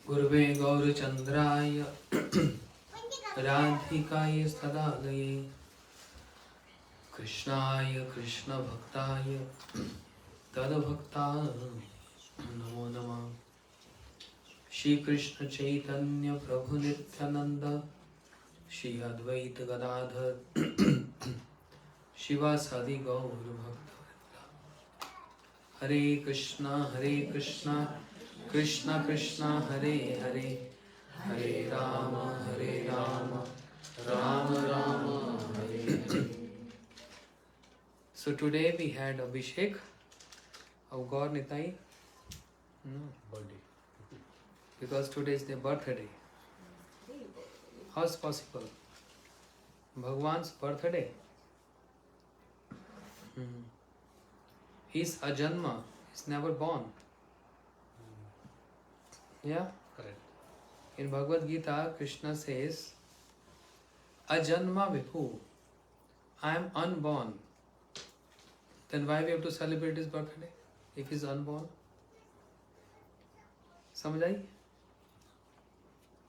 गुरुवे गौरचन्द्राय राधिकाय तदालये कृष्णाय कृष्णभक्ताय तद्भक्ताय नमो नमः। श्री कृष्ण चैतन्य प्रभु नित्यानंद, श्री अद्वैत गदाधर शिवासादि गौर भक्त। हरे कृष्णा कृष्णा कृष्णा हरे हरे, हरे Ram Ram Ram Hare Hare. So today we had Abhishek of Gaur Nitai. Birthday. Because today is their birthday. How is possible? Bhagwan's birthday. He's ajanma. He's never born. Yeah? Correct. In Bhagavad Gita, Krishna says, Ajanma Vibhu. I am unborn. Then why we have to celebrate his birthday if he's unborn? समझ आई?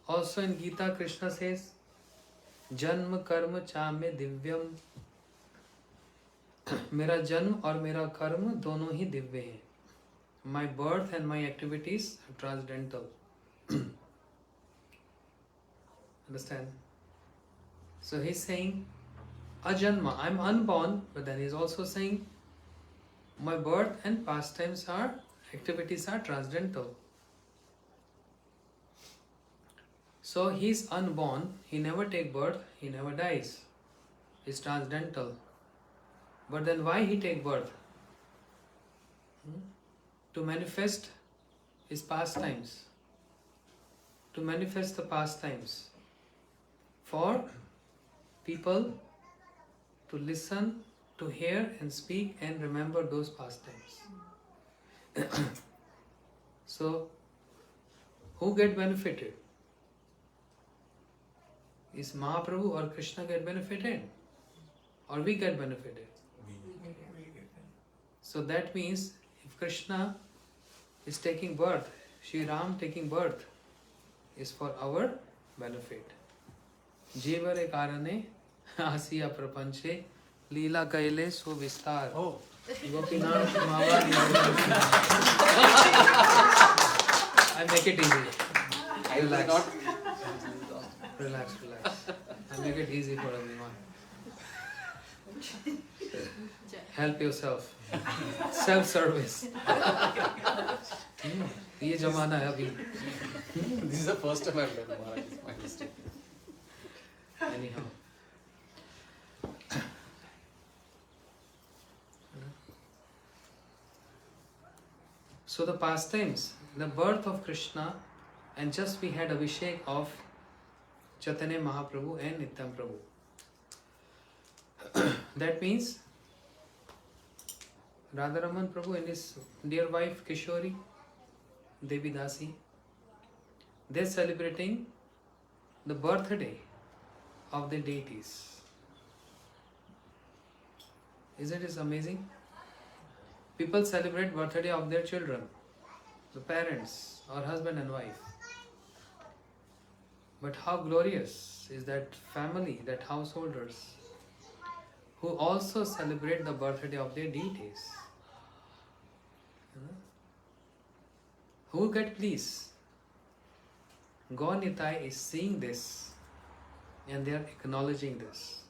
Also in Gita, Krishna says, जन्म कर्म चामे दिव्यम। मेरा जन्म और मेरा कर्म दोनों ही दिव्य हैं. My birth and my activities are transcendental. Understand? So he's saying, Ajanma, I'm unborn, but then he's also saying, my birth and pastimes are, activities are transcendental. So he's unborn, he never take birth, he never dies. He's transcendental. But then why he take birth? To manifest his pastimes. To manifest the pastimes. For people to listen, to hear and speak and remember those pastimes. So, who get benefited? Is Mahaprabhu or Krishna get benefited? Or we get benefited? So that means if Krishna is taking birth, Shri Ram taking birth is for our benefit. Jevare karane asiya prapanche Leela kaile so vistar. Gopinath Mawali. I make it easy. Relax. Relax. I make it easy for everyone. Help yourself. Self-service. ये जमाना है अभी. This is the first time I've done Maharaj. It's my mistake. Anyhow. So the pastimes, the birth of Krishna, and just we had Abhishek of Chaitanya Mahaprabhu and Nityam Prabhu. That means Radharaman Prabhu and his dear wife Kishori Devi Dasi, they're celebrating the birthday of the deities. Isn't it amazing? People celebrate birthday of their children, the parents or husband and wife. But how glorious is that family, that householders who also celebrate the birthday of their deities. Who get pleased? Gaur Nitai is seeing this and they are acknowledging this.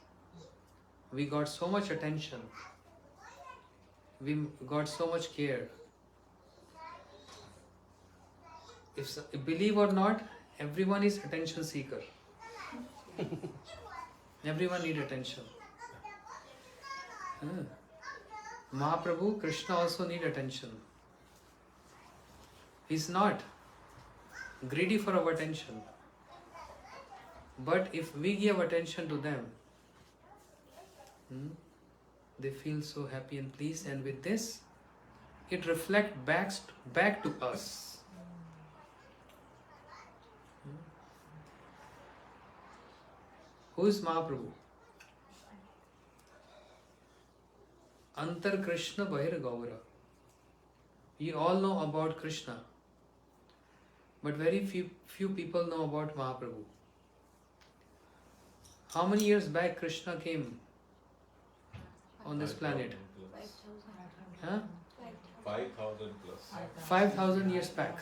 We got so much attention. We got so much care. If believe or not, everyone is attention seeker. Everyone need attention. Mahaprabhu, Krishna also need attention. He's not greedy for our attention. But if we give attention to them, they feel so happy and pleased, and with this, it reflects back to us. Who is Mahaprabhu? Antar Krishna Bahir Gaura. You all know about Krishna. but very few people know about Mahaprabhu. How many years back Krishna came on this planet? 5,000. Huh? 5,000 plus. 5,000 years back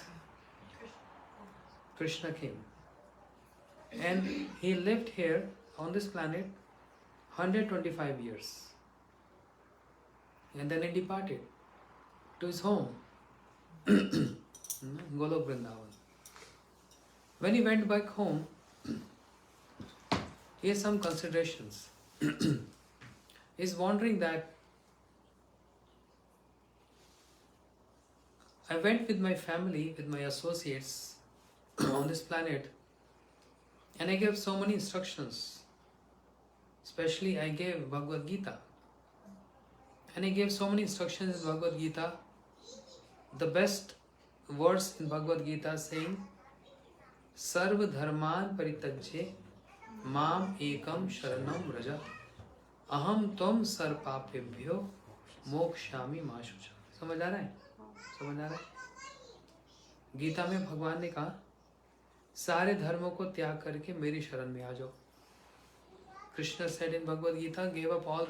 Krishna came. And he lived here on this planet 125 years. And then he departed to his home, Golok Vrindavan. When he went back home, he has some considerations. He's wondering that I went with my family, with my associates on this planet, and I gave so many instructions. Especially I gave Bhagavad Gita. And I gave so many instructions in Bhagavad Gita. The best verse in Bhagavad Gita saying, Sarva dharman paritajye mam ekam sharanam raja aham tvam sarpapebhyo mokshami mashucha. समझ आ रहा है? समझ आ रहा है? गीता में भगवान ने कहा सारे धर्मों को त्याग करके मेरी शरण में आ जाओ. Krishna said in Bhagavad Gita, gave up all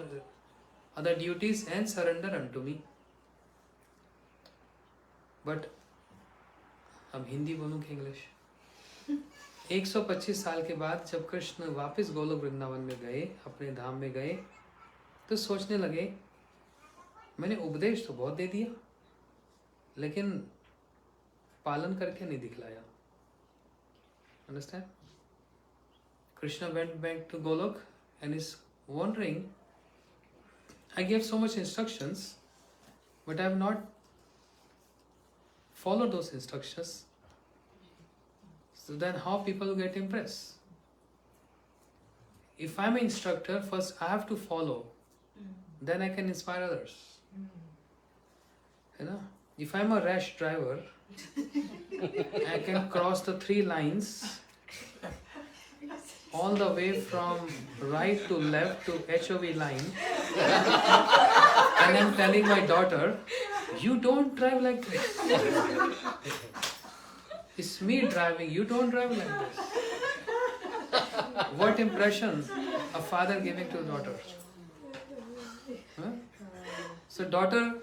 other duties and surrender unto me. But अब हिंदी बोलूं कि इंग्लिश? 125 साल के बाद जब कृष्ण वापस गोलोक वृंदावन में गए, अपने धाम में गए, तो सोचने लगे मैंने उपदेश तो बहुत दे दिया, लेकिन पालन करके नहीं दिखलाया. Understand? Krishna went back to Golok and is wondering, I gave so much instructions, but I have not followed those instructions. So then how people get impressed? If I'm an instructor, first I have to follow, then I can inspire others. You know, if I'm a rash driver, I can cross the 3 lines all the way from right to left to HOV line, and I'm telling my daughter, you don't drive like this. It's me driving, you don't drive like this. What impression a father giving to a daughter? Huh? So daughter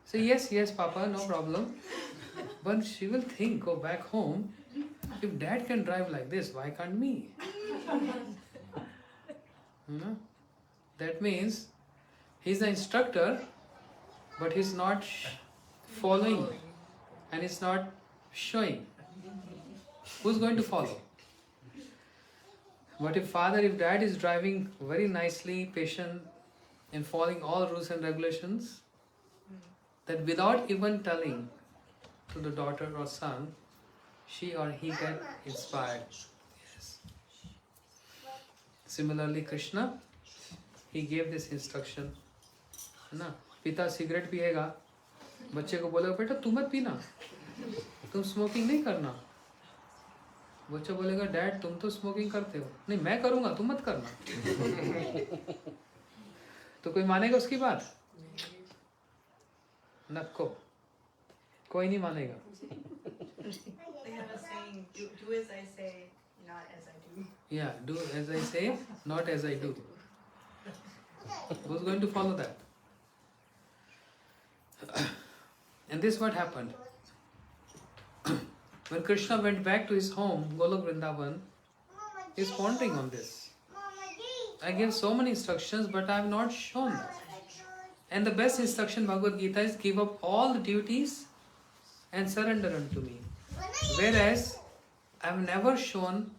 say, yes, Papa, no problem. But she will think, go back home, if dad can drive like this, why can't me? You know? That means he's the instructor, but he's not following and he's not showing. Who's going to follow? But if dad is driving very nicely, patient, and following all rules and regulations, that without even telling to the daughter or son, she or he get inspired. Yes. Similarly, Krishna, he gave this instruction. है ना? पिता cigarette पिएगा, बच्चे को बोलेगा बेटा तू मत पीना, तुम स्मोकिंग नहीं करना. बच्चा बोलेगा डैड तुम तो स्मोकिंग करते हो. नहीं मैं करूँगा, तुम मत करना. तो कोई मानेगा उसकी बात? नको, कोई नहीं मानेगा. They have a saying, do as I say, not as I do. Yeah, do as I say, not as I do. Who's going to follow that? And this is what happened. When Krishna went back to his home, Golok Vrindavan, he is pondering on this. I gave so many instructions, but I have not shown that. And the best instruction Bhagavad Gita is give up all the duties and surrender unto me. Whereas I have never shown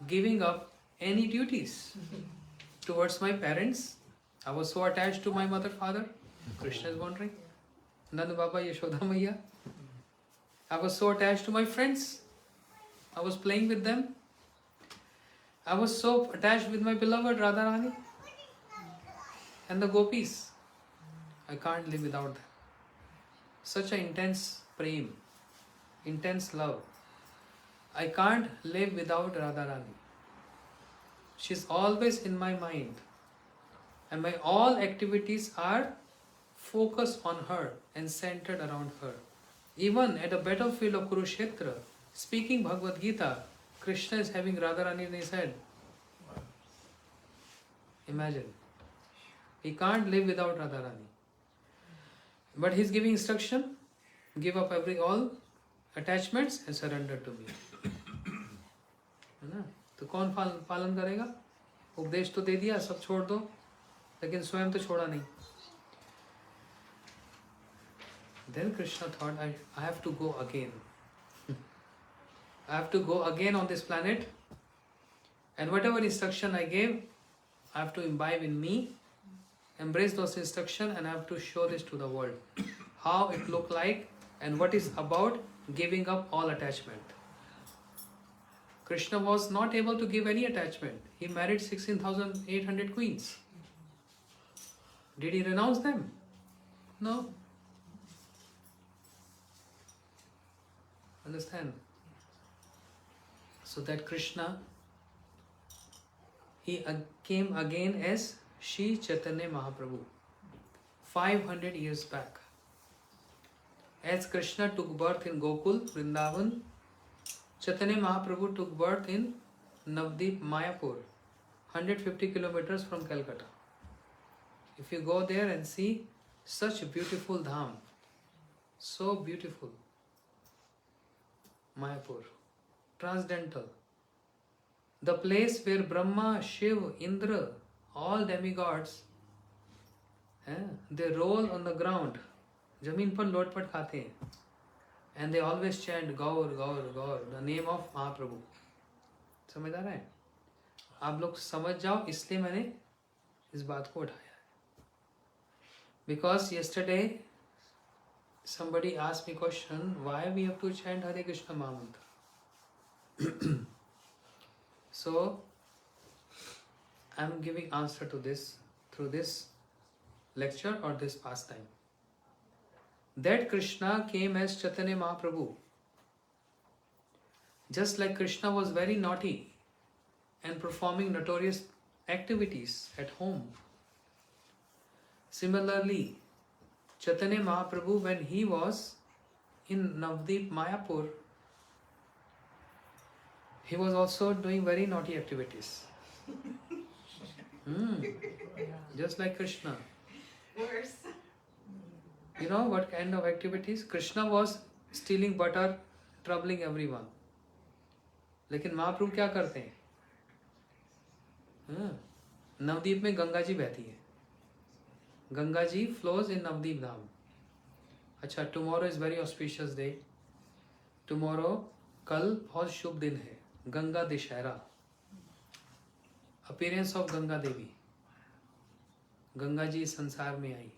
giving up any duties towards my parents. I was so attached to my mother, father. Krishna is wondering. Nanda Baba, Yashoda Maiya. I was so attached to my friends. I was playing with them. I was so attached with my beloved Radharani and the gopis. I can't live without them. Such an intense prem, intense love. I can't live without Radharani. She's always in my mind. And my all activities are focused on her and centered around her. Even at the battlefield of Kurukshetra, Speaking Bhagavad Gita, Krishna is having Radharani in his head. Imagine. He can't live without Radharani. But he's giving instruction, give up all attachments and surrender to me. है ना? तो कौन पालन करेगा? उपदेश तो दे दिया, सब छोड़ दो, लेकिन स्वयं तो छोड़ा नहीं. Then Krishna thought, I have to go again. I have to go again on this planet, and whatever instruction I gave, I have to imbibe in me, embrace those instructions, and I have to show this to the world. How it look like and what is about giving up all attachment. Krishna was not able to give any attachment. He married 16,800 queens. Did he renounce them? No. Understand? So that Krishna, he came again as Shri Chaitanya Mahaprabhu 500 years back. As Krishna took birth in Gokul, Vrindavan, Chaitanya Mahaprabhu took birth in Navdeep, Mayapur, 150 kilometers from Calcutta. If you go there and see such beautiful dham, so beautiful, Mayapur, transcendental, the place where Brahma, Shiva, Indra, all demigods, they roll on the ground, जमीन पर लोटपट खाते हैं, and they always chant Gaur, Gaur, Gaur, the name of Mahaprabhu. समझ आ रहा है? आप लोग समझ जाओ, इसलिए मैंने इस बात को उठाया. Because yesterday somebody asked me question, why we have to chant Hare Krishna Mahamantra? So I am giving answer to this through this lecture or this pastime. That Krishna came as Chaitanya Mahaprabhu. Just like Krishna was very naughty and performing notorious activities at home. Similarly, Chaitanya Mahaprabhu, when he was in Navdeep, Mayapur, he was also doing very naughty activities. Just like Krishna. Worse. You know what kind of activities? Krishna was stealing butter, troubling everyone. लेकिन महाप्रभु क्या करते हैं? नवदीप में गंगा जी बहती है. Ganga ji flows in Navdeep धाम. अच्छा, tomorrow is very auspicious day. Tomorrow, कल बहुत शुभ दिन है. गंगा दशहरा. Appearance of Ganga Devi. गंगा जी संसार में आई.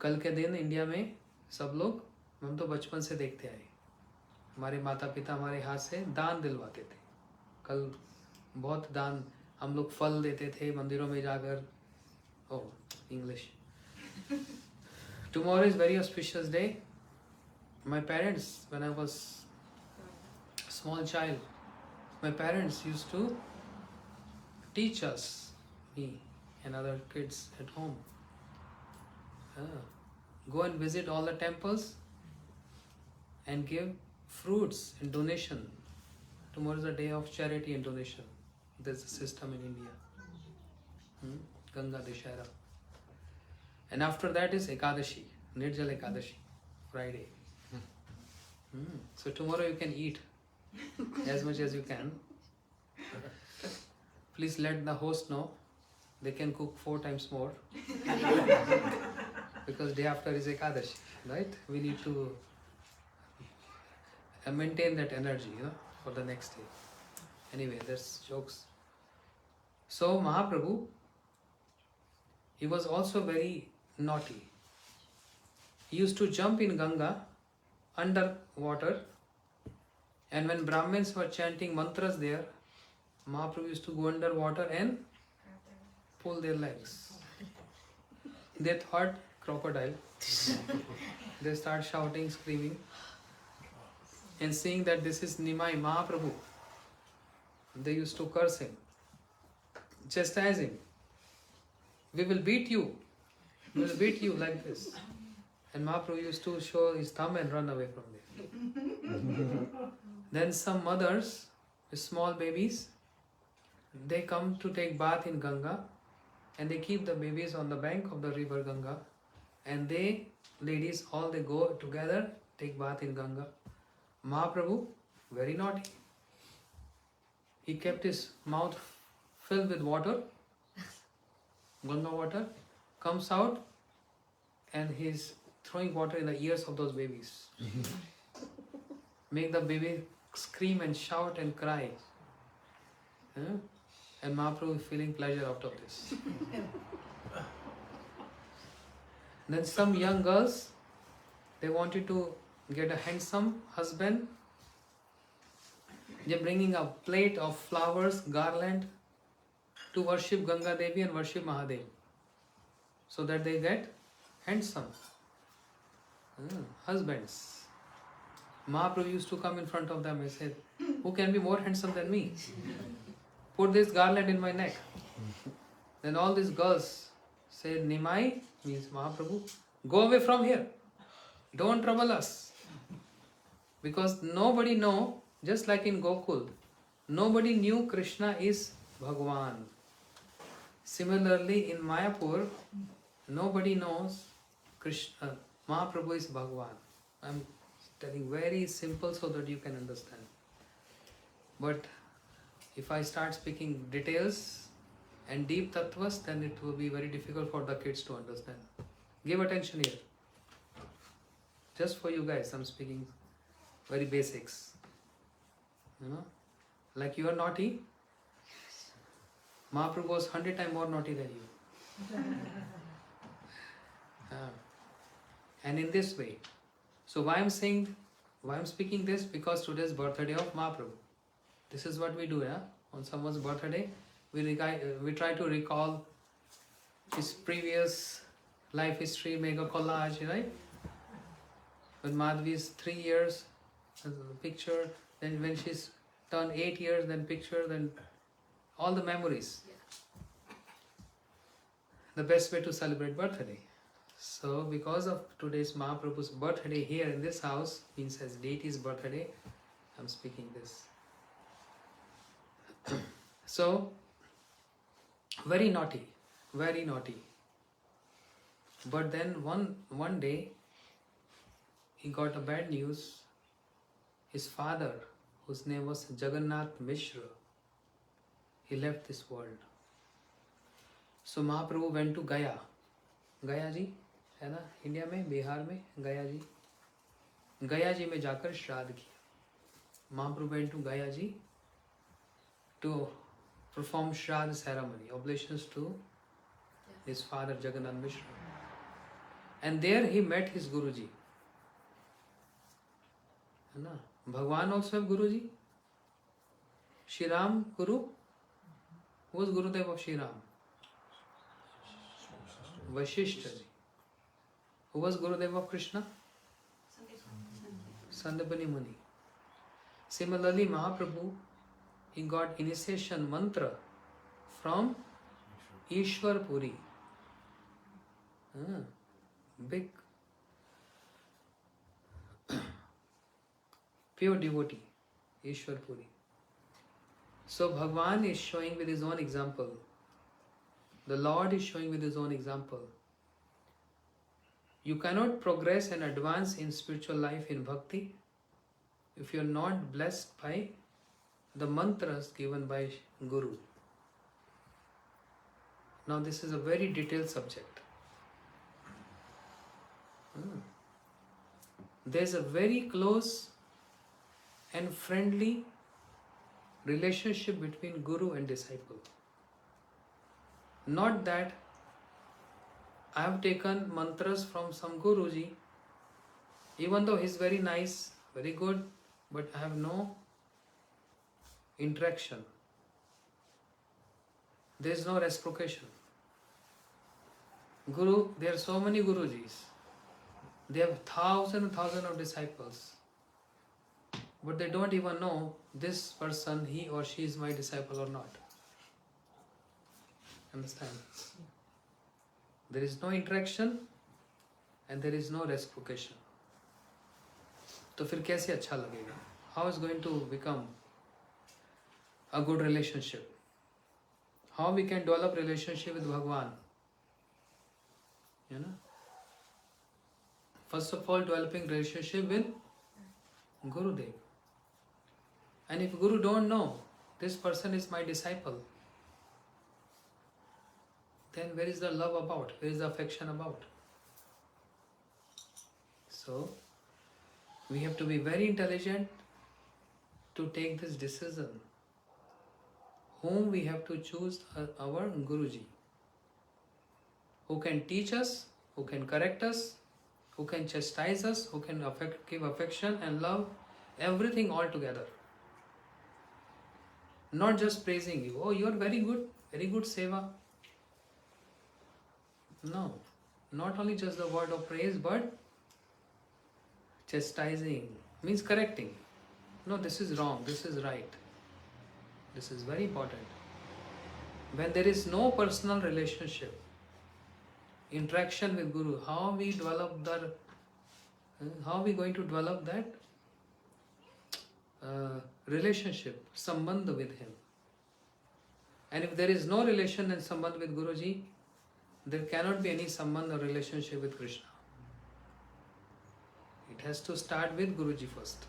कल के दिन इंडिया में सब लोग, हम तो बचपन से देखते आए, हमारे माता पिता हमारे हाथ से दान दिलवाते थे. कल बहुत दान, हम लोग फल देते थे मंदिरों में जाकर. Oh, English. Tomorrow is very auspicious day. My parents, when I was a small child, my parents used to teach us, me and other kids at home. Go and visit all the temples and give fruits in donation. Tomorrow is a day of charity and donation. There's a system in India. Ganga Dashera. And after that is Ekadashi, Nirjala Ekadashi, Friday. So tomorrow you can eat as much as you can. Please let the host know. They can cook 4 times more. Because day after is Ekadashi, right? We need to maintain that energy, for the next day. Anyway, that's jokes. So Mahaprabhu, he was also very naughty. He used to jump in Ganga under water, and when Brahmins were chanting mantras there, Mahaprabhu used to go under water and pull their legs. They thought crocodile. They start shouting, screaming, and seeing that this is Nimai Mahaprabhu, they used to curse him, chastise him. We will beat you. We will beat you like this. And Mahaprabhu used to show his thumb and run away from there. Then some mothers with small babies, they come to take bath in Ganga, and they keep the babies on the bank of the river Ganga, and they, ladies, all they go together, take bath in Ganga. Mahaprabhu, very naughty. He kept his mouth filled with water, Ganga water, comes out, and he's throwing water in the ears of those babies. Make the baby scream and shout and cry. Huh? And Mahaprabhu is feeling pleasure out of this. Then some young girls, they wanted to get a handsome husband. They're bringing a plate of flowers, garland, to worship Ganga Devi and worship Mahadev, so that they get handsome husbands. Mahaprabhu used to come in front of them and said, "Who can be more handsome than me? Put this garland in my neck." Then all these girls said, "Nimai," means Mahaprabhu, "go away from here. Don't trouble us." Because nobody know, just like in Gokul, nobody knew Krishna is Bhagwan. Similarly in Mayapur, nobody knows Krishna, Mahaprabhu is Bhagwan. I'm telling very simple so that you can understand. But if I start speaking details and deep tattvas, then it will be very difficult for the kids to understand. Give attention here. Just for you guys, I'm speaking very basics. Like you are naughty, Mahaprabhu was 100 times more naughty than you. And in this way. So why I'm speaking this? Because today is birthday of Mahaprabhu. This is what we do, on someone's birthday, we try to recall his previous life history, make a collage, right? When Madhvi's 3 years, picture, then when she's turned 8 years, then picture, then all the memories. The best way to celebrate birthday. So because of today's Mahaprabhu's birthday here in this house, means as deity's birthday, I'm speaking this. So, very naughty, very naughty. But then one day, he got a bad news. His father, whose name was Jagannath Mishra, he left this world. So Mahaprabhu went to Gaya. गया जी है ना, India में, बिहार में गया जी. गया जी में जाकर श्राद्ध किया. Mahaprabhu went to Gaya ji to perform Shraddha ceremony, oblations to his father Jagannath Mishra. And there he met his Guruji. है ना, Bhagwan also have Guruji. Shri Ram Guru. Who was Gurudev of Shri Ram? Vashishta ji. Who was Gurudev of Krishna? Sandipani Muni. Similarly, Mahaprabhu, he got initiation mantra from Ishwar Puri. Big, pure devotee, Ishwar Puri. So Bhagwan is showing with his own example. The Lord is showing with his own example. You cannot progress and advance in spiritual life in bhakti if you are not blessed by the mantras given by Guru. Now this is a very detailed subject. There is a very close and friendly relationship between Guru and disciple. Not that I have taken mantras from some Guruji, even though he is very nice, very good, but I have no interaction. There is no reciprocation. Guru, there are so many Gurujis. They have thousands and thousands of disciples. But they don't even know this person, he or she is my disciple or not. Understand? There is no interaction and there is no reciprocation. तो फिर कैसे अच्छा लगेगा? How is going to become a good relationship? How we can develop relationship with Bhagwan? You know, first of all, developing relationship with Gurudev. And if Guru don't know this person is my disciple, then where is the love about? Where is the affection about? So we have to be very intelligent to take this decision. Whom we have to choose our Guruji, who can teach us, who can correct us, who can chastise us, who can give affection and love, everything all together. Not just praising you. Oh, you are very good seva. No, not only just the word of praise, but chastising means correcting. No, this is wrong, this is right. This is very important. When there is no personal relationship, interaction with Guru, how are we going to develop that relationship, sambandh with him? And if there is no relation and sambandh with Guruji, there cannot be any sambandh or relationship with Krishna. It has to start with Guruji first.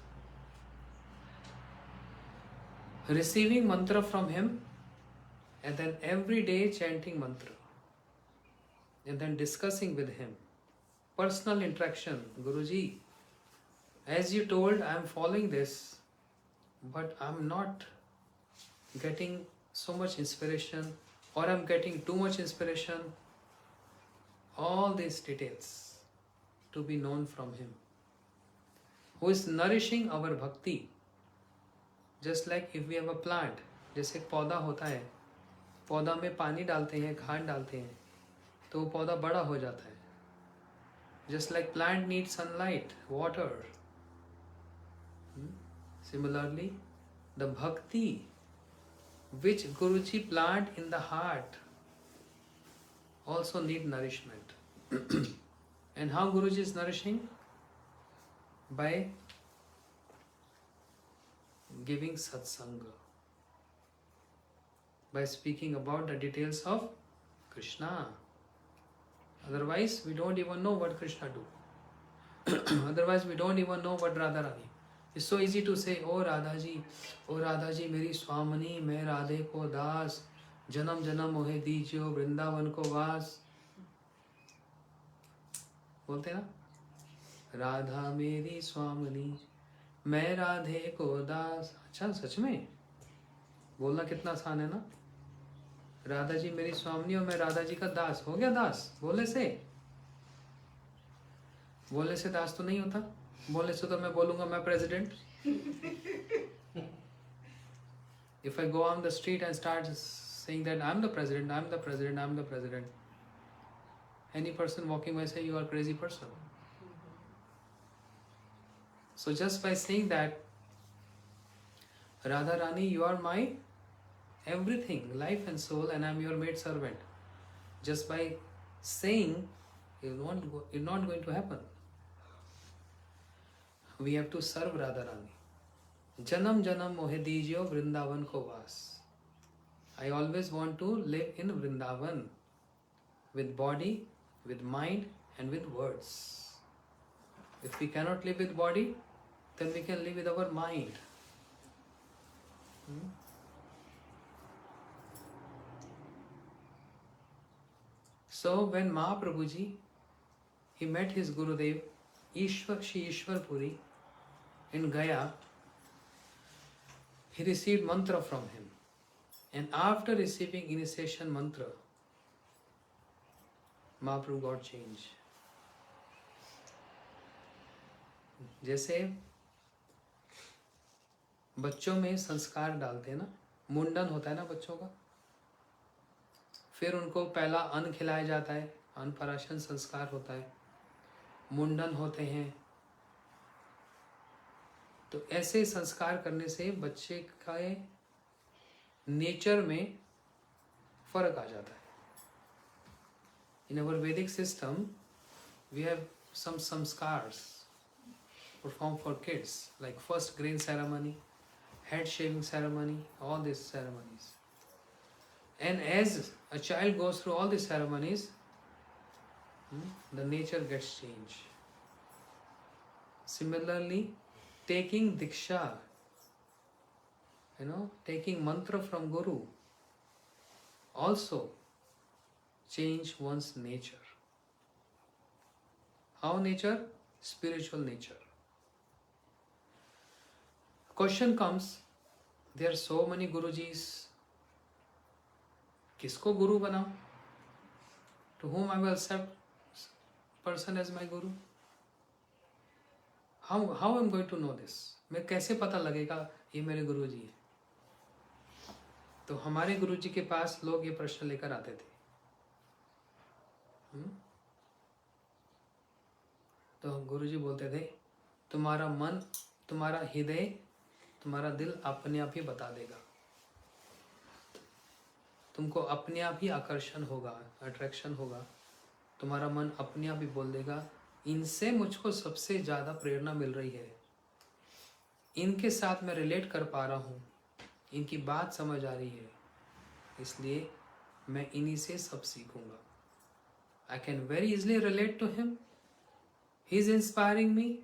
Receiving mantra from him, and then every day chanting mantra, and then discussing with him. Personal interaction. Guruji, as you told, I am following this, but I am not getting so much inspiration, or I am getting too much inspiration. All these details to be known from him, who is nourishing our bhakti. Just like if we have a plant, जैसे एक पौधा होता है, पौधा में पानी डालते हैं, खाद डालते हैं, तो वो पौधा बड़ा हो जाता है. Just like plant needs sunlight, water. Similarly, the bhakti which Guruji plant in the heart also need nourishment. And how Guruji is nourishing? By giving satsanga, by speaking about the details of Krishna. Otherwise, we don't even know what Krishna do. Otherwise, we don't even know what Radharani. It's so easy to say, oh Radhaji, meri Swamini, मैं राधे को दास, जन्म जन्म मोहे दीजियो वृंदावन को वास. बोलते हैं ना, राधा मेरी स्वामिनी, मैं राधे को दास. अच्छा, सच में बोलना कितना आसान है ना. राधा जी मेरी स्वामिनी और मैं राधा जी का दास. हो गया दास. बोले से दास तो नहीं होता. बोले से तो मैं बोलूंगा मैं president. If I go on the street and start saying that I'm the president, I'm the president, I'm the president, any person walking by say you are a crazy person. So just by saying that, Radha Rani, you are my everything, life and soul, and I'm your maid servant. Just by saying, it's not going to happen. We have to serve Radha Rani. Janam janam mohe dijiyo Vrindavan ko vas. I always want to live in Vrindavan with body, with mind, and with words. If we cannot live with body, then we can live with our mind. So when Mahaprabhuji, he met his Gurudev, Shri Ishwar Puri, in Gaya, he received mantra from him. And after receiving initiation mantra, Mahaprabhu got changed. जैसे बच्चों में संस्कार डालते हैं ना, मुंडन होता है ना बच्चों का, फिर उनको पहला अन्न खिलाया जाता है, अन्नप्राशन संस्कार होता है, मुंडन होते हैं. तो ऐसे संस्कार करने से बच्चे का नेचर में फर्क आ जाता है. In our Vedic system, we have some samskars perform for kids, like first grain ceremony, head shaving ceremony, all these ceremonies. And as a child goes through all these ceremonies, the nature gets changed. Similarly, taking diksha, taking mantra from Guru, also change one's nature. How nature? Spiritual nature. Question comes, there are so many Gurujis. Kisko Guru banao? To whom I will accept person as my Guru? How I am going to know this? मैं कैसे पता लगेगा ये मेरे गुरुजी हैं? तो हमारे गुरुजी के पास लोग ये प्रश्न लेकर आते थे. तो गुरुजी बोलते थे, तुम्हारा मन, तुम्हारा हृदय, तुम्हारा दिल अपने आप ही बता देगा. तुमको अपने आप ही आकर्षण होगा, अट्रैक्शन होगा. तुम्हारा मन अपने आप ही बोल देगा, इनसे मुझको सबसे ज़्यादा प्रेरणा मिल रही है, इनके साथ मैं रिलेट कर पा रहा हूँ, इनकी बात समझ आ रही है, इसलिए मैं इन्हीं से सब सीखूंगा. I can very easily relate to him. He is inspiring me.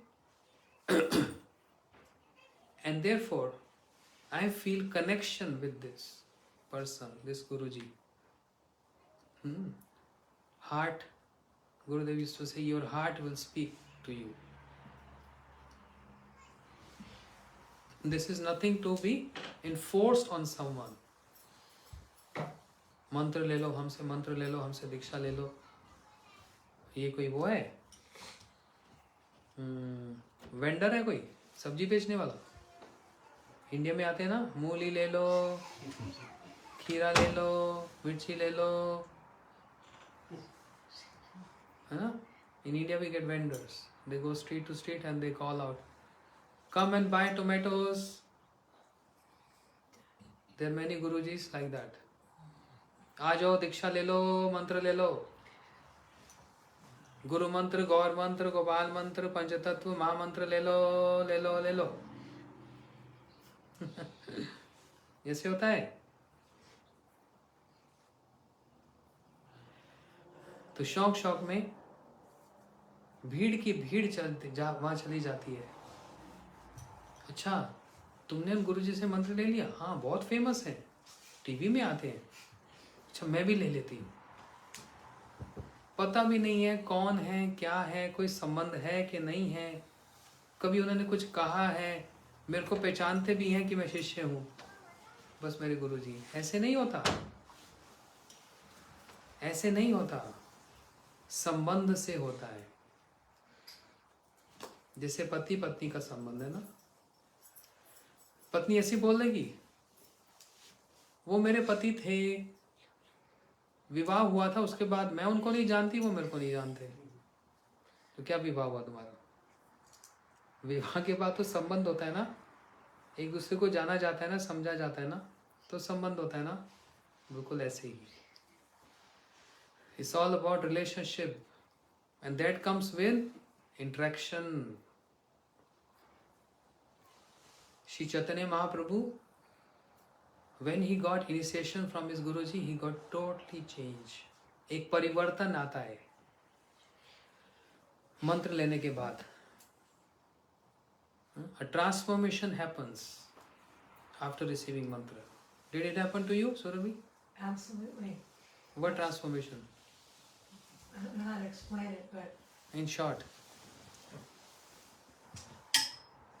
And therefore, I feel connection with this person, this Guruji. Heart, Gurudev used to say, your heart will speak to you. This is nothing to be enforced on someone. मंत्र ले लो हमसे, मंत्र ले लो हमसे, दीक्षा ले लो. ये कोई वो है, वेंडर है कोई सब्जी बेचने वाला? इंडिया में आते हैं ना, मूली ले लो, खीरा ले लो, मिर्ची ले लो, है ना? In India we get vendors. They go street to street and they call out, come and buy tomatoes. There are many Gurujis like that. आ जाओ, दीक्षा ले लो, मंत्र ले लो. गुरु मंत्र, गौर मंत्र, गोपाल मंत्र, पंचतत्व, महामंत्र ले लो, ले लो, ले लो. ऐसे होता है. तो शौक शौक में भीड़ की भीड़ वहां चली जाती है. अच्छा, तुमने उन गुरुजी से मंत्र ले लिया? हाँ, बहुत फेमस है, टीवी में आते हैं. अच्छा, मैं भी ले लेती हूँ. पता भी नहीं है कौन है, क्या है, कोई संबंध है कि नहीं है, कभी उन्होंने कुछ कहा है, मेरे को पहचानते भी हैं कि मैं शिष्य हूँ, बस मेरे गुरुजी. ऐसे नहीं होता, ऐसे नहीं होता. संबंध से होता है. जैसे पति पत्नी का संबंध है ना, पत्नी ऐसी बोल देगी, वो मेरे पति थे, विवाह हुआ था, उसके बाद मैं उनको नहीं जानती, वो मेरे को नहीं जानते. तो क्या विवाह हुआ तुम्हारा? विवाह के बाद तो संबंध होता है ना, एक दूसरे को जाना जाता है ना, समझा जाता है ना, तो संबंध होता है ना. बिल्कुल ऐसे ही. It's all about relationship, and that comes with interaction. Shri Chaitanya Mahaprabhu, when he got initiation from his Guruji, he got totally changed. एक परिवर्तन आता है मंत्र लेने के बाद. A transformation happens after receiving mantra. Did it happen to you, Surabhi? Absolutely. What transformation? I don't know how to explain it, but In short.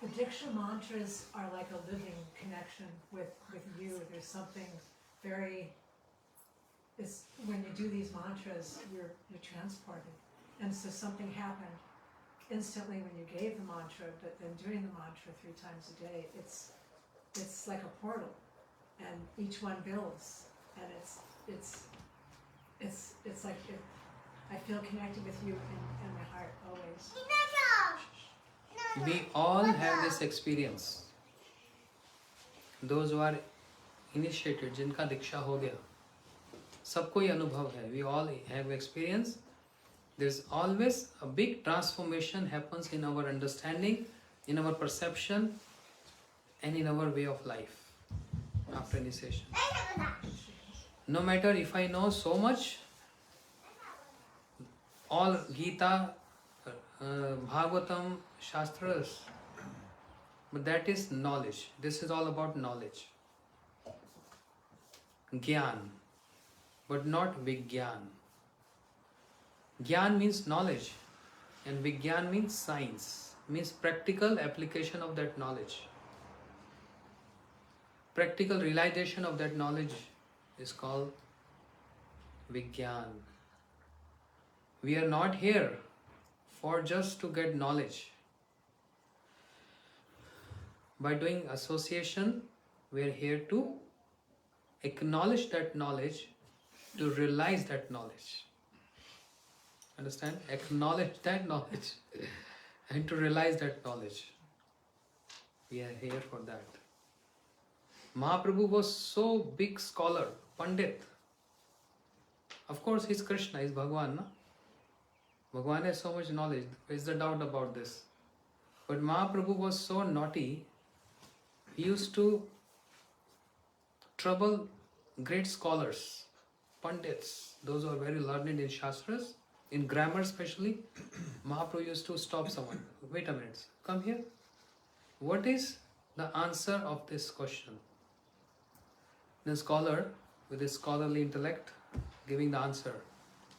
the Diksha mantras are like a living connection with you. There's something very, it's, when you do these mantras, you're transported. And so something happened instantly when you gave the mantra, but then doing the mantra 3 times a day, it's like a portal. And each one builds. And it's like, I feel connected with you in my heart always. We all have this experience. Those who are initiated, जिनका दीक्षा हो गया, सबको ये अनुभव है. We all have experience. There's always a big transformation happens in our understanding in our perception, and in our way of life after initiation. No matter if I know so much, all Gita, Bhagavatam, Shastras, but that is knowledge. This is all about knowledge. Gyan, but not Vigyan. Gyan means knowledge, and Vigyan means science, means practical application of that knowledge. Practical realization of that knowledge is called Vigyan. We are not here for just to get knowledge. By doing association, we are here to acknowledge that knowledge, to realize that knowledge. Understand? Acknowledge that knowledge and to realize that knowledge. We are here for that. Mahaprabhu was so big scholar, Pandit. Of course, he's Krishna, he's Bhagwan. No? Bhagwan has so much knowledge. There is the doubt about this. But Mahaprabhu was so naughty. He used to trouble great scholars, Pandits, those who are very learned in Shastras, in grammar especially. Mahaprabhu used to stop someone. Wait a minute, come here. What is the answer of this question? The scholar, with his scholarly intellect, giving the answer.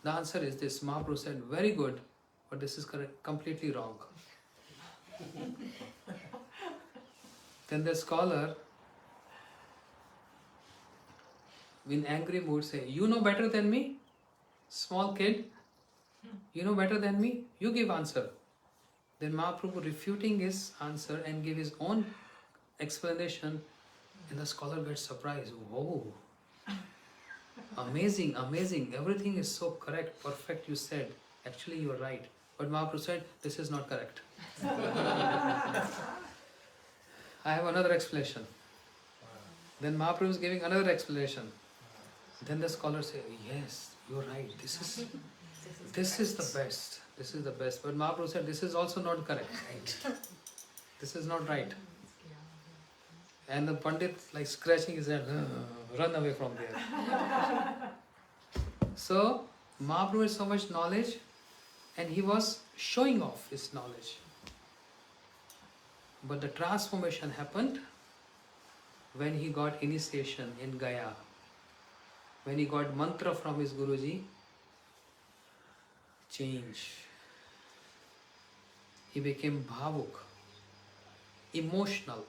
The answer is this. Mahaprabhu said, very good, but this is completely wrong. Then the scholar, in angry mood, say, you know better than me? Small kid, you know better than me? You give answer. Then Mahaprabhu refuting his answer and give his own explanation, and the scholar gets surprised. Whoa! Amazing, amazing. Everything is so correct, perfect, you said. Actually, you are right. But Mahaprabhu said, this is not correct. I have another explanation. Then Mahaprabhu is giving another explanation. Then the scholar says, yes, you are right. This is the best. This is the best. But Mahaprabhu said, this is also not correct. This is not right. And the Pandit, like scratching his head, run away from there. So, Mahaprabhu has so much knowledge, and he was showing off his knowledge. But the transformation happened when he got initiation in Gaya. When he got mantra from his Guruji, change. He became bhavuk, emotional.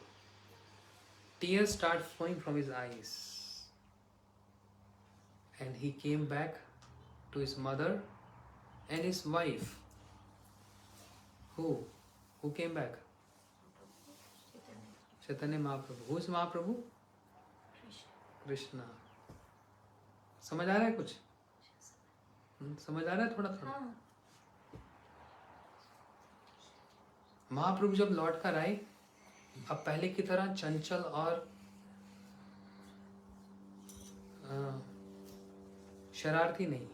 Tears start flowing from his eyes. And he came back to his mother and his wife. Who? Who came back? Chaitanya Mahaprabhu. Who is Mahaprabhu? Krishna. समझ आ रहा है कुछ? समझ आ रहा है थोड़ा थोड़ा? महाप्रभु जब लौट कर आए, अब पहले की तरह चंचल और शरारती नहीं,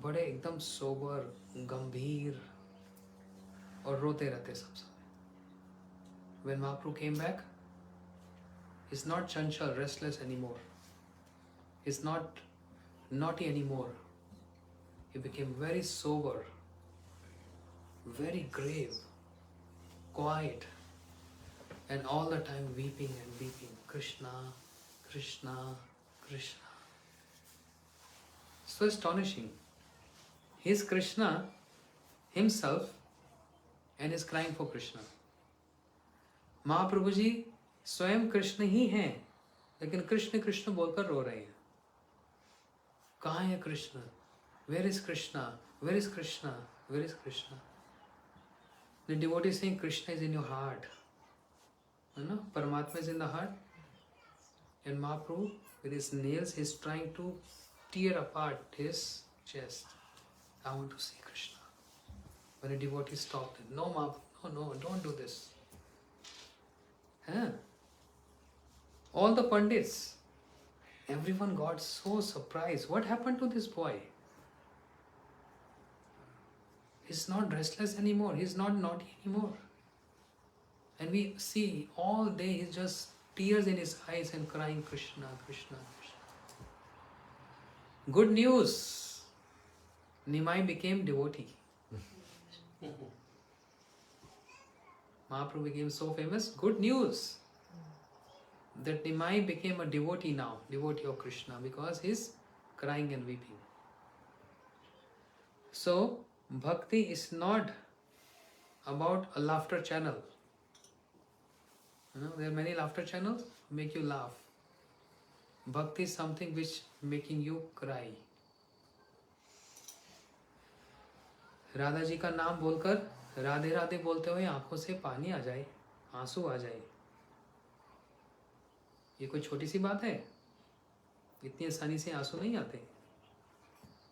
बड़े एकदम सोबर, गंभीर और रोते रहते सब समय. When Mahaprabhu came back, he's not chanchal, restless anymore. He's not naughty anymore. He became very sober, very grave, quiet, and all the time weeping and weeping. Krishna, Krishna, Krishna. So astonishing. He's Krishna himself and is crying for Krishna. Mahaprabhu ji स्वयं कृष्ण ही हैं, लेकिन कृष्ण कृष्ण बोलकर रो रहे हैं. कहाँ है Krishna? Where is Krishna? Where is Krishna? Where is Krishna? The devotee is saying Krishna is in your heart. You know, Paramatma is in the heart. And Mahaprabhu, with his nails, is trying to tear apart his chest. I want to see Krishna. When a devotee stopped him, no Mahaprabhu, no, don't do this. Huh? All the Pandits, everyone got so surprised. What happened to this boy? He's not restless anymore. He's not naughty anymore. And we see all day he's just tears in his eyes and crying, Krishna, Krishna, Krishna. Good news. Nimai became devotee. Mahaprabhu became so famous. Good news. That Nimai became a devotee now, devotee of Krishna, because he's crying and weeping. So, bhakti is not about a laughter channel. There are many laughter channels make you laugh. Bhakti is something which making you cry. Radha ji का नाम बोलकर राधे राधे बोलते हुए आंखों से पानी आ जाए, आंसू आ जाए, ये कोई छोटी सी बात है? इतनी आसानी से आंसू नहीं आते,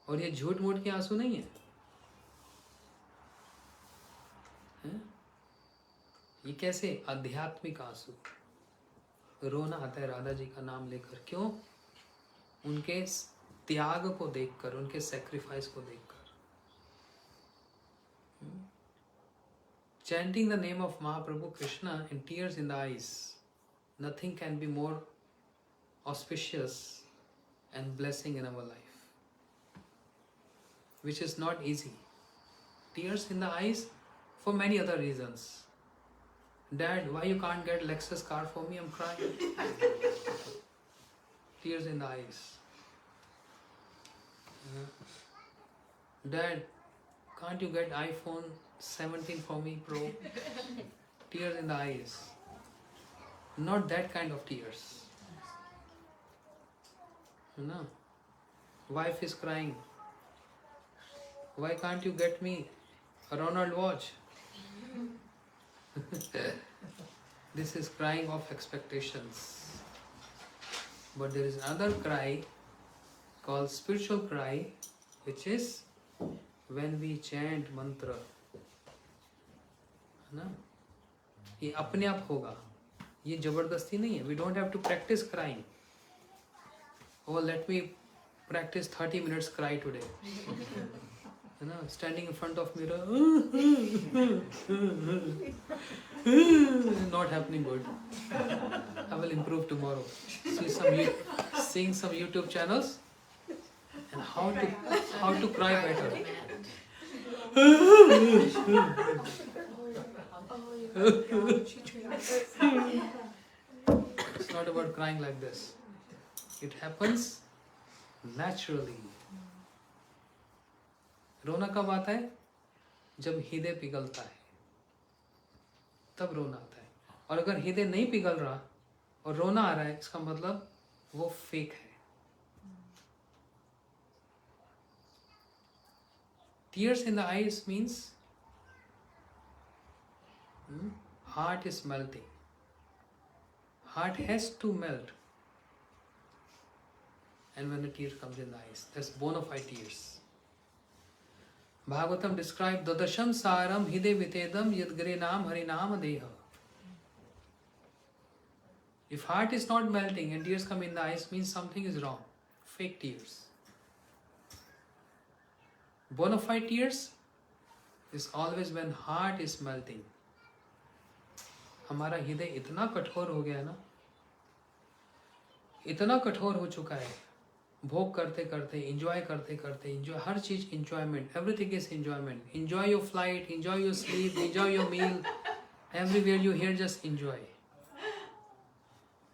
और ये झूठ मूठ के आंसू नहीं है, हैं? ये कैसे आध्यात्मिक आंसू? रोना आता है राधा जी का नाम लेकर। क्यों? उनके त्याग को देखकर, उनके सैक्रिफाइस को देखकर। Chanting the name of Mahaprabhu Krishna and tears in the eyes, nothing can be more auspicious and blessing in our life, which is not easy. Tears in the eyes for many other reasons. Dad, why you can't get Lexus car for me? I'm crying. Tears in the eyes. Dad, can't you get iPhone 17 for me, Pro? Tears in the eyes. Not that kind of tears. No. Wife is crying. Why can't you get me a Ronald watch? This is crying of expectations. But there is another cry called spiritual cry, which is when we chant mantra. ना? ये अपने आप होगा, ये जबरदस्ती नहीं है. We don't have to practice crying. Oh, let me practice 30 minutes cry today. Standing in front of mirror, not happening good. I will improve tomorrow. Seeing some YouTube channels and how to cry better. It's not about crying like this. It happens naturally. रोना कब आता है? जब हृदय पिघलता है, तब रोना आता है. और अगर हृदय नहीं पिघल रहा और रोना आ रहा है, इसका मतलब वो फेक है. Tears in the eyes means heart is melting. Heart has to melt. And when a tear comes in the eyes, that's bona fide tears. Bhagavatam described Dadasham Saram Hide Vitedam Yadgare Nam Harinam Deha. If heart is not melting and tears come in the eyes, means something is wrong. Fake tears. Bona fide tears is always when heart is melting. हमारा हृदय इतना कठोर हो गया ना, इतना कठोर हो चुका है, भोग करते करते, enjoy करते करते, enjoy हर चीज enjoyment, everything is enjoyment. Enjoy your flight, enjoy your sleep, enjoy your meal, everywhere you hear just enjoy.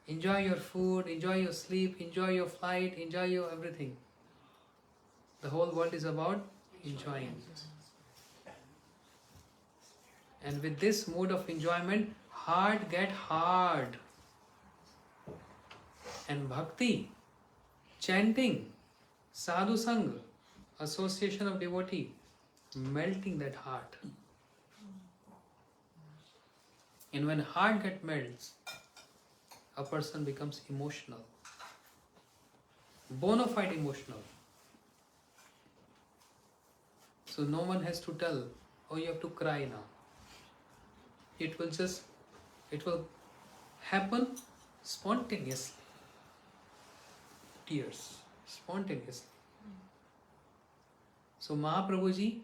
Enjoy your food, enjoy your sleep, enjoy your flight, enjoy your everything. The whole world is about enjoying. And with this mood of enjoyment, heart get hard. And bhakti, chanting, sadhu sangha, association of devotee, melting that heart. And when heart get melts, a person becomes emotional, bona fide emotional. So no one has to tell, oh, you have to cry now. It will happen spontaneously. Tears, spontaneously. So Mahaprabhu ji,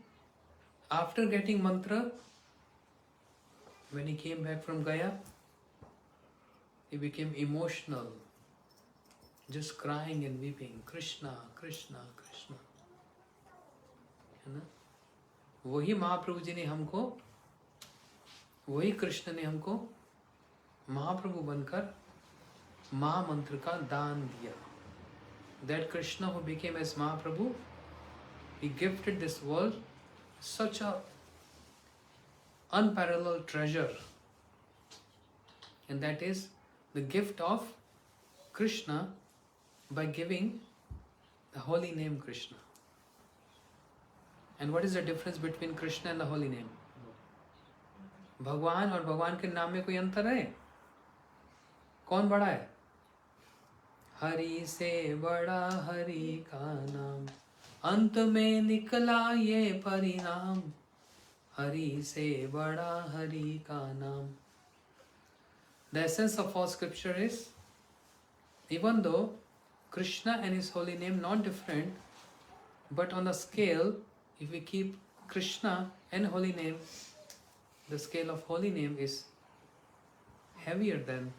After getting mantra, when he came back from Gaya, he became emotional, just crying and weeping. Krishna, Krishna, Krishna. है ना? वही महाप्रभु जी ने हमको, वही कृष्ण ने हमको महाप्रभु बनकर महामंत्र का दान दिया. That Krishna who became as Mahaprabhu, he gifted this world such a unparalleled treasure, and that is the gift of Krishna by giving the holy name Krishna. And what is the difference between Krishna and the holy name? भगवान और भगवान के नाम में कोई अंतर है? कौन बड़ा है? हरि से बड़ा हरि का नाम, अंत में निकला ये परिणाम. हरि से बड़ा हरि का नाम. The essence of all scripture is, even though Krishna and his holy name not different, but on the scale, if we keep Krishna and holy name, the scale of holy name is heavier than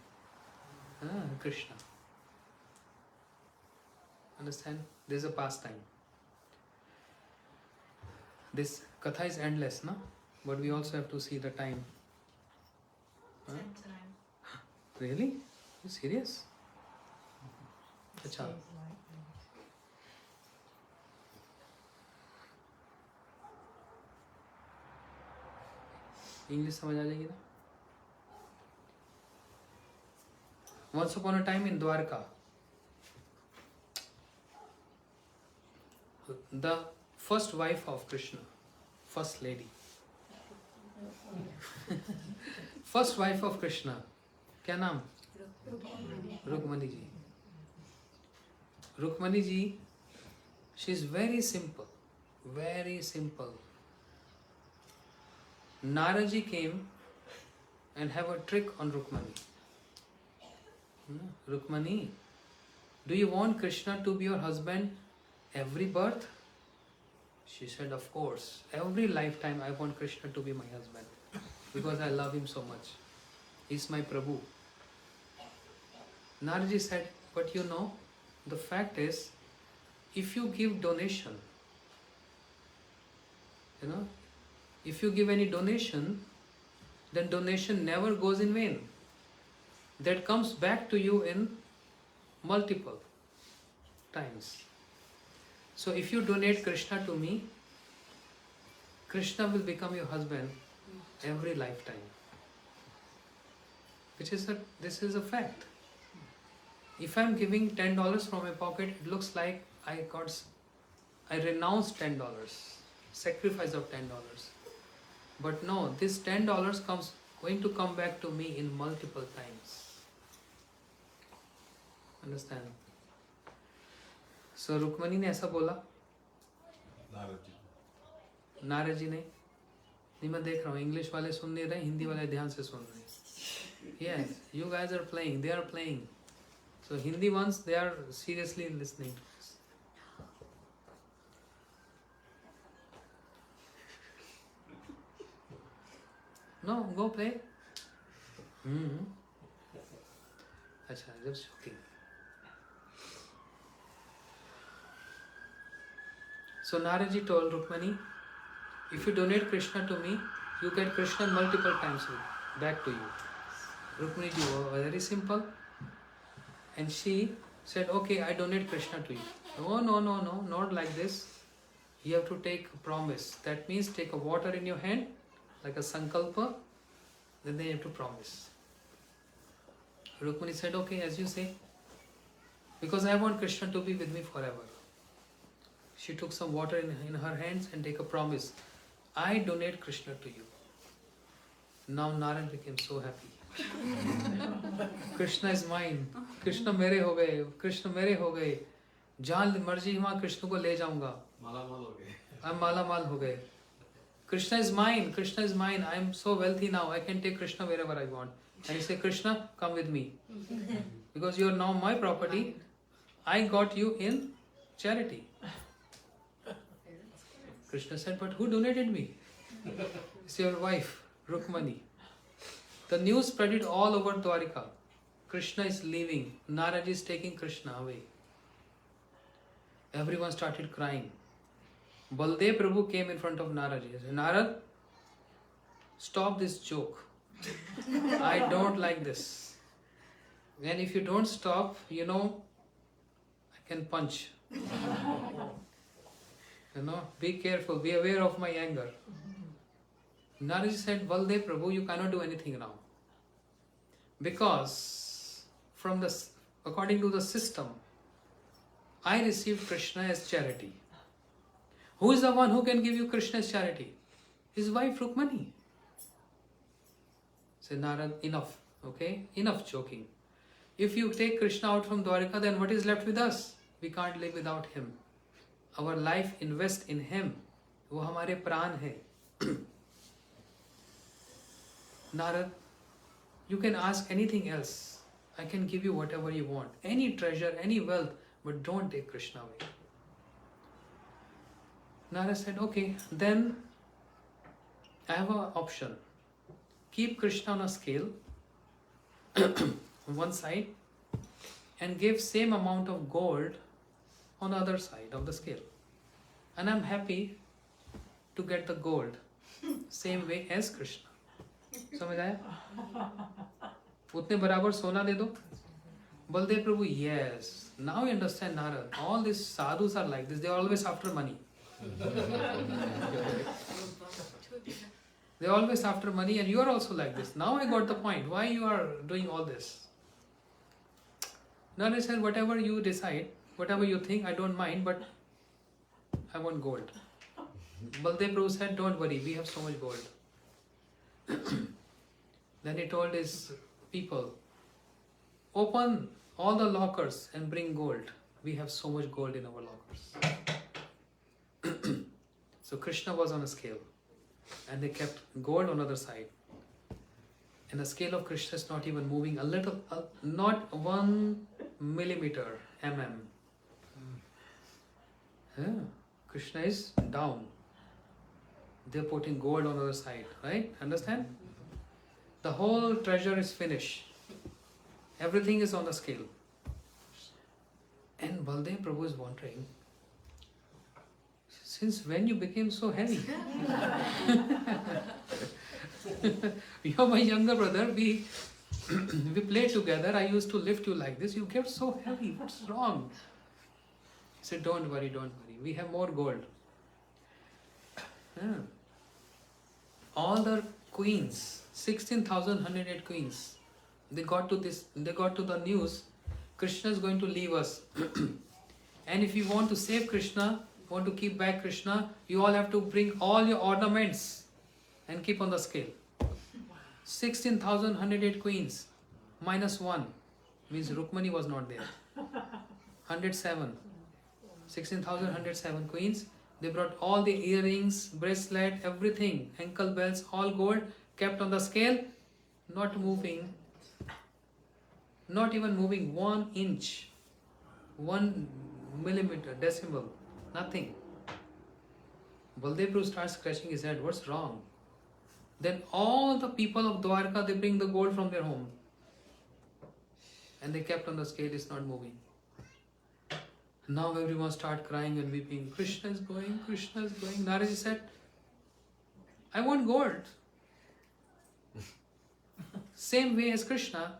Krishna. Understand? This is a pastime. This katha is endless, no? But we also have to see the time. Huh? Really? You serious? अच्छा. English समझ आ जाएगी ना? Once upon a time in Dwarka, the first wife of Krishna, first lady, first wife of Krishna, क्या नाम? रुक्मणी जी. रुक्मणी जी, she is very simple, very simple. Naraji came and have a trick on Rukmani. Rukmani, do you want Krishna to be your husband every birth? She said, of course. Every lifetime I want Krishna to be my husband because I love him so much. He's my Prabhu. Naraji said, but you know, the fact is, if you give donation, if you give any donation, then donation never goes in vain. That comes back to you in multiple times. So if you donate Krishna to me, Krishna will become your husband every lifetime. This is a fact. If I am giving $10 from my pocket, it looks like I renounced $10, sacrifice of $10. But no, this $10 going to come back to me in multiple times. Understand? So Rukmani ने ऐसा बोला. नारद जी ने नहीं, मैं देख रहा हूँ English वाले सुन नहीं रहे, हिंदी वाले ध्यान से सुन रहे हैं. Yes, you guys are playing, they are playing. So Hindi ones, they are seriously listening to us. No, go play. अच्छा, just joking. So Naraji told Rukmani, if you donate Krishna to me, you get Krishna multiple times back to you. Rukmani ji was very simple, and she said, okay, I donate Krishna to you. No, not like this. You have to take a promise. That means take a water in your hand, like a sankalpa, then they have to promise. Rukmani said, okay, as you say, because I want Krishna to be with me forever. She took some water in her hands and take a promise. I donate Krishna to you. Now Narayan became so happy. Krishna is mine. Krishna मेरे हो गए. Krishna मेरे हो गए. जहाँ मर्जी वहाँ कृष्ण को ले जाऊंगा. मालामाल हो गए. I'm मालामाल हो गए. Krishna is mine. Krishna is mine. I am so wealthy now. I can take Krishna wherever I want. And he said, Krishna, come with me. Because you are now my property. I got you in charity. Krishna said, but who donated me? It's your wife, Rukmani. The news spread it all over Dwarika. Krishna is leaving. Narad is taking Krishna away. Everyone started crying. Baldev Prabhu came in front of Narad. He said, Narad, stop this joke. I don't like this. And if you don't stop, I can punch. Be careful, be aware of my anger. Narad said, Baldev Prabhu, you cannot do anything now. Because according to the system, I received Krishna as charity. Who is the one who can give you Krishna as charity? His wife Rukmani. Said Narad, enough, okay? Enough joking. If you take Krishna out from Dwarika, then what is left with us? We can't live without him. Our life invest in him. वो हमारे प्राण है. Narad, you can ask anything else. I can give you whatever you want. Any treasure, any wealth, but don't take Krishna away. Narad said, okay, then I have an option. Keep Krishna on a scale on one side and give same amount of gold on the other side of the scale. And I'm happy to get the gold same way as Krishna. समझ आया? उतने बराबर सोना दे दो. Baldev Prabhu, yes. Now you understand Narad. All these sadhus are like this. They are always after money. They are always after money, and you are also like this. Now I got the point. Why you are doing all this? Narad said, whatever you decide, whatever you think, I don't mind, but I want gold. Baldev Prabhu said, don't worry, we have so much gold. Then he told his people, open all the lockers and bring gold. We have so much gold in our lockers. So Krishna was on a scale and they kept gold on the other side. And the scale of Krishna is not even moving a little, not 1 millimeter, Yeah. Krishna is down. They're putting gold on the other side, right? Understand? The whole treasure is finished. Everything is on the scale. And Baldev Prabhu is wondering, since when you became so heavy? You're my younger brother. We played together. I used to lift you like this. You get so heavy. What's wrong? He said, don't worry, don't worry. We have more gold. Yeah. All the queens, 16,108 queens, they got to the news, Krishna is going to leave us. And if you want to save Krishna, want to keep back Krishna, you all have to bring all your ornaments and keep on the scale. 16,108 queens minus 1 means Rukmani was not there. 107. 16,107 queens. They brought all the earrings, bracelet, everything, ankle bells, all gold, kept on the scale, not moving, not even moving 1 inch, 1 millimeter, decimal, nothing. Baldev Prabhu starts scratching his head, what's wrong? Then all the people of Dwarka, they bring the gold from their home. And they kept on the scale, it's not moving. Now everyone start crying and weeping. Krishna is going, Krishna is going. Naraji said, I want gold. Same way as Krishna.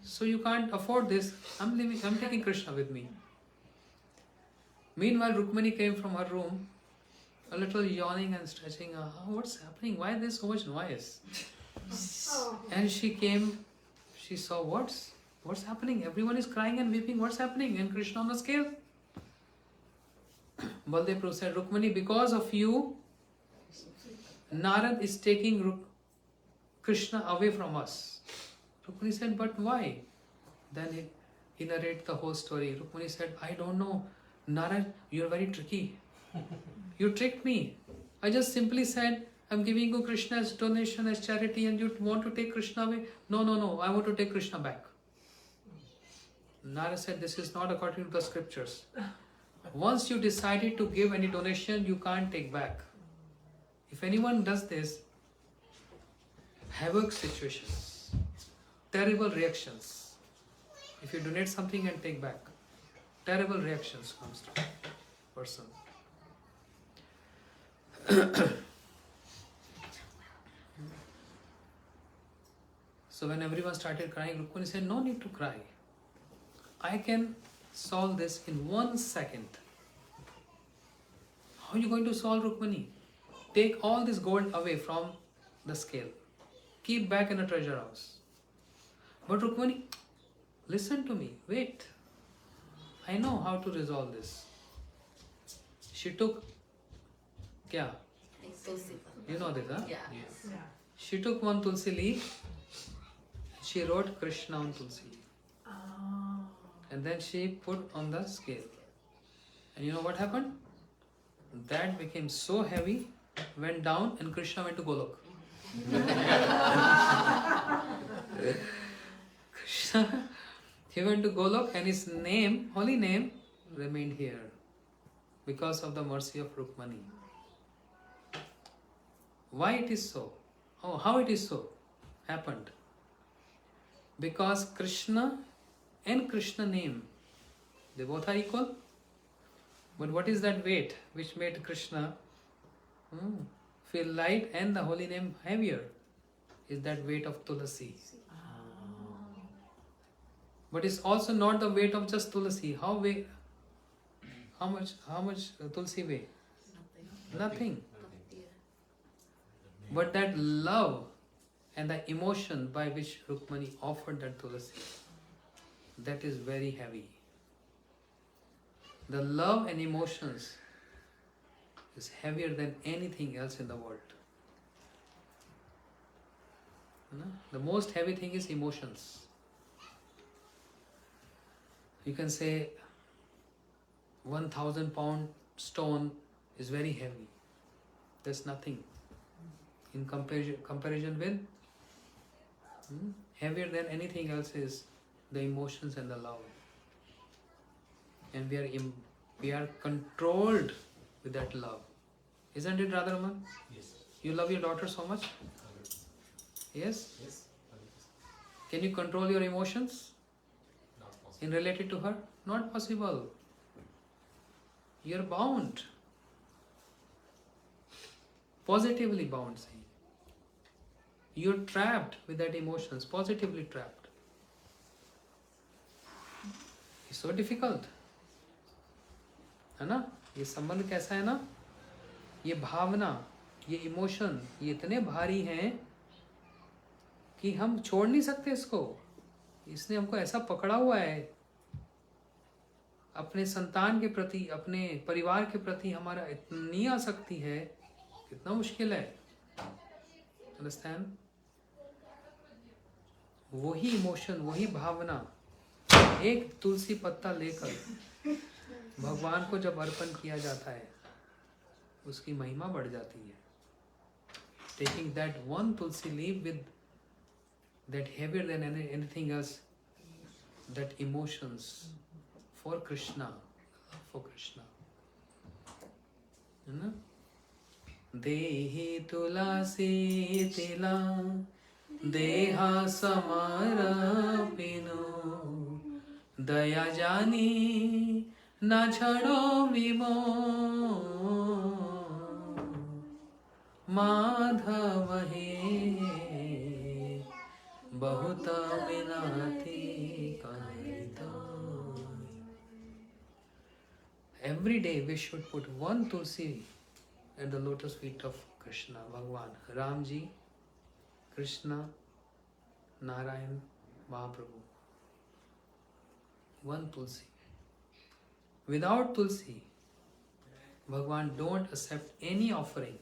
So you can't afford this. I'm taking Krishna with me. Meanwhile, Rukmani came from her room, a little yawning and stretching. What's happening? Why there's so much noise? And she came, she saw what's happening? Everyone is crying and weeping. What's happening? And Krishna on the scale. Baldev Prabhu said, Rukmani, because of you, Narad is taking Krishna away from us. Rukmani said, but why? Then he narrated the whole story. Rukmani said, I don't know. Narad, you're very tricky. You tricked me. I just simply said, I'm giving you Krishna as donation, as charity, and you want to take Krishna away? No, I want to take Krishna back. Narad said, this is not according to the scriptures. Once you decided to give any donation, you can't take back. If anyone does this, havoc situations, terrible reactions. If you donate something and take back, terrible reactions comes to person. So when everyone started crying, Rukmani said, no need to cry. I can solve this in 1 second. How are you going to solve, Rukmani? Take all this gold away from the scale. Keep back in a treasure house. But Rukmani, listen to me. Wait. I know how to resolve this. She took... Kya? You know this, huh? Yeah. Yeah. She took one tulsi leaf. She wrote Krishna on tulsi leaf. Oh. And then she put on the scale. And you know what happened? That became so heavy, went down, and Krishna went to Golok. Krishna, he went to Golok, and his name, holy name, remained here because of the mercy of Rukmani. Why it is so? Oh, how it is so? Happened. Because Krishna and Krishna name, they both are equal. But what is that weight which made Krishna feel light and the holy name heavier? Is that weight of Tulasi. But it's also not the weight of just Tulasi. How much Tulsi weigh? Nothing. But that love and the emotion by which Rukmani offered that Tulasi, that is very heavy. The love and emotions is heavier than anything else in the world. The most heavy thing is emotions. You can say 1,000 pound stone is very heavy. That's nothing. In comparison with, heavier than anything else is the emotions and the love. And we are controlled with that love. Isn't it, Radharaman? Yes. You love your daughter so much? Yes? Yes. Can you control your emotions Not possible. in related to her? Not possible. You're bound. Positively bound, say. You're trapped with that emotions, positively trapped. It's so difficult. है ना? ये संबंध कैसा है ना? ये भावना, ये emotion, ये इतने भारी हैं कि हम छोड़ नहीं सकते इसको. इसने हमको ऐसा पकड़ा हुआ है. अपने संतान के प्रति, अपने परिवार के प्रति हमारा इतनी आसक्ति है, कितना मुश्किल है. अंडरस्टैंड? वही इमोशन, वही भावना, एक तुलसी पत्ता लेकर भगवान को जब अर्पण किया जाता है, उसकी महिमा बढ़ जाती है. Taking that one tulsi leaf with that heavier than anything else, that emotions for Krishna, for Krishna. है ना? देहि तुलसी तिला देहा समर्पिनो दया जानी न छड़ो विमो माधव हे बहुत विनती करितो. Every day we should put one tulsi at the lotus feet of Krishna, Bhagwan, Ramji, Krishna, Narayan, Mahaprabhu. One tulsi. Without tulsi, Bhagwan don't accept any offering.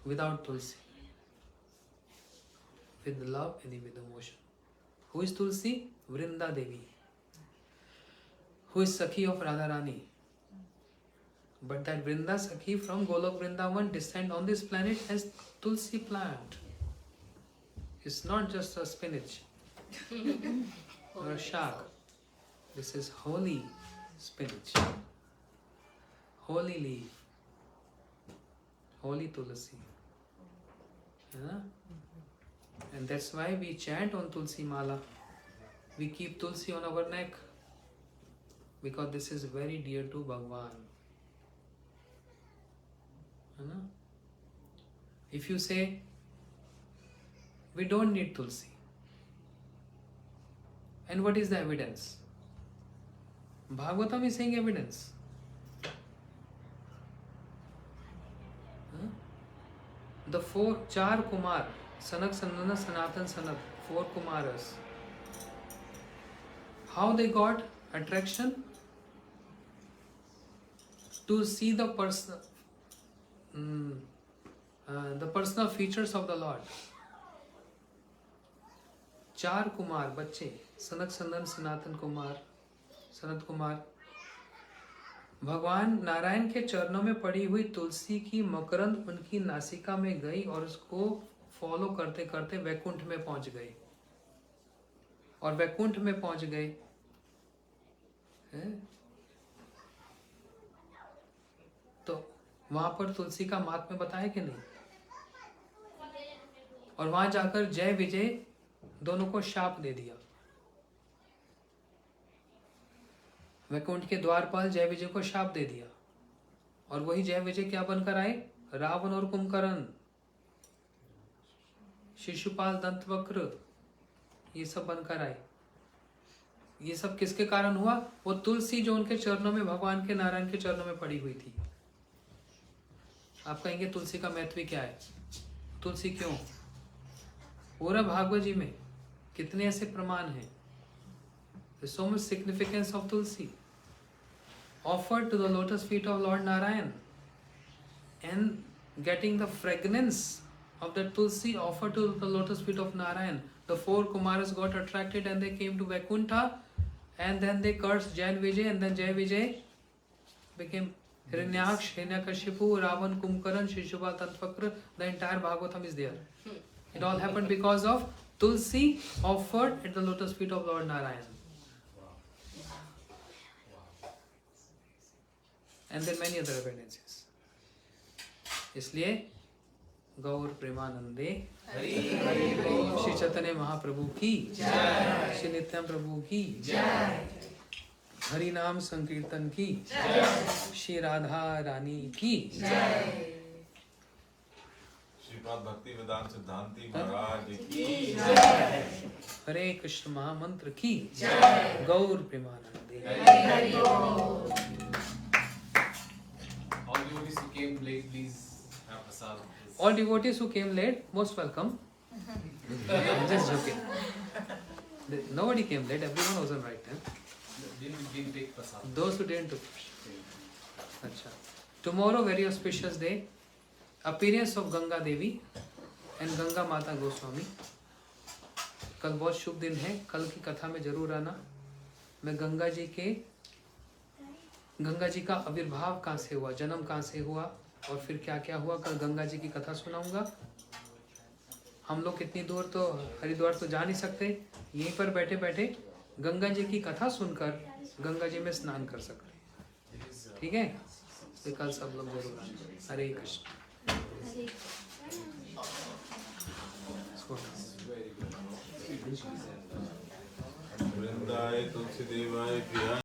Without tulsi. With love and with emotion. Who is Tulsi? Vrinda Devi. Who is Sakhi of Radharani? But that Vrinda Sakhi from Golok Vrindavan descend on this planet as Tulsi plant. It's not just a spinach or a shark. This is holy spinach, holy leaf. holy Tulsi. Huh? And that's why we chant on Tulsi Mala. We keep Tulsi on our neck because this is very dear to Bhagwan. Huh? If you say we don't need Tulsi, and what is the evidence? Bhagavatam is saying evidence. Huh? The Char Kumar, Sanak, Sandana, Sanatan, Sanat, 4 Kumaras. How they got attraction? To see the personal features of the Lord. 4 Kumar बच्चे, सनक संदन सनातन कुमार, सनत कुमार, भगवान नारायण के चरणों में पड़ी हुई तुलसी की मकरंद उनकी नासिका में गई और उसको फॉलो करते करते वैकुंठ में पहुंच गए. और वैकुंठ में पहुंच गए. तो वहां पर तुलसी का महात्म्य बताया कि नहीं? और वहां जाकर जय विजय दोनों को शाप दे दिया. वैकुंठ के द्वारपाल जय विजय को शाप दे दिया. और वही जय विजय क्या बनकर आए? रावण और कुंभकर्ण, शिशुपाल, दंतवक्र, ये सब बनकर आए. ये सब किसके कारण हुआ? वो तुलसी जो उनके चरणों में, भगवान के नारायण के चरणों में पड़ी हुई थी. आप कहेंगे तुलसी का महत्व क्या है? तुलसी क्यों? पूरा भागवत जी में कितने ऐसे प्रमाण हैं? There's so much significance of Tulsi. Offered to the lotus feet of Lord Narayan and getting the fragrance of the Tulsi offered to the lotus feet of Narayan. The 4 Kumaras got attracted and they came to Vaikuntha, and then they cursed Jai Vijay, and then Jai Vijay became Hiranyaksh, Hiranyakashipu, Ravan, Kumbhakaran, Shishupal, Tantvakra. The entire Bhagavatam is there. It all happened because of Tulsi offered at the lotus feet of Lord Narayan. And then many other evidences. इसलिए गौर प्रेमानंदे श्री चैतन्य महाप्रभु की जय, श्री नित्यानंद प्रभु की जय, हरि नाम संकीर्तन की जय, श्री राधा रानी की जय, श्रीपाद भक्ति वेदांत सिद्धांति महाराज की जय, हरे कृष्ण महामंत्र की जय, गौर प्रेमानंदे. All devotees who came late, please have prasad. All devotees who came late, most welcome. I'm just joking. Nobody came late. Everyone was on right time. Didn't take prasad. Those who didn't took. Acha. Tomorrow, very auspicious day. Appearance of Ganga Devi and Ganga Mata Goswami. कल बहुत शुभ दिन है. कल की कथा में जरूर आना. मैं गंगा जी का आविर्भाव कहाँ से हुआ, जन्म कहाँ से हुआ और फिर क्या क्या हुआ, कल गंगा जी की कथा सुनाऊंगा. हम लोग कितनी दूर तो हरिद्वार तो जा नहीं सकते, यहीं पर बैठे बैठे गंगा जी की कथा सुनकर गंगा जी में स्नान कर सकते. ठीक है, तो कल सब लोग जरूर आए. हरे कृष्ण. वृंदाय तुलसी देवाय प्रिया